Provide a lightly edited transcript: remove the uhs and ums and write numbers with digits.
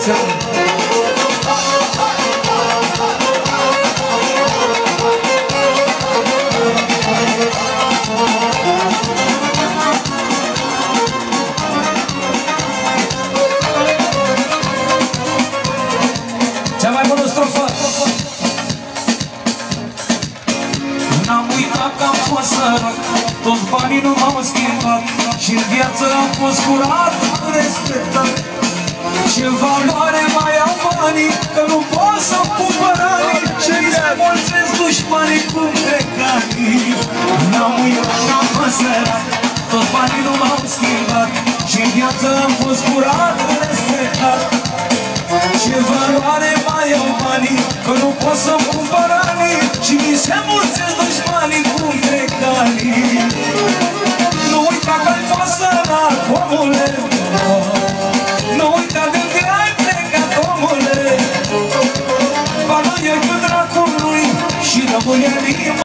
mulți ani. Cea mai bună strofă. N-am uitat că am fost sărac, toți banii nu m-au schimbat și în viață am fost curat, respectat. Ce valoare mai au banii, că nu pot să-mi cumpăr anii și să mulțesc dușmanii cum plecanii. N-am uitat că am fost sărac, toți banii nu m-au schimbat și în viață am fost curat, respectat. Ce valoare mai au banii, că nu pot să-mi cumpăr anii și mi se mulțesc dușmanii cum plecanii. Nu uita că-ai fost sărac, omule, nu uita de unde ai plecat, omule. Banul e cu dracului și rămâne în inimă.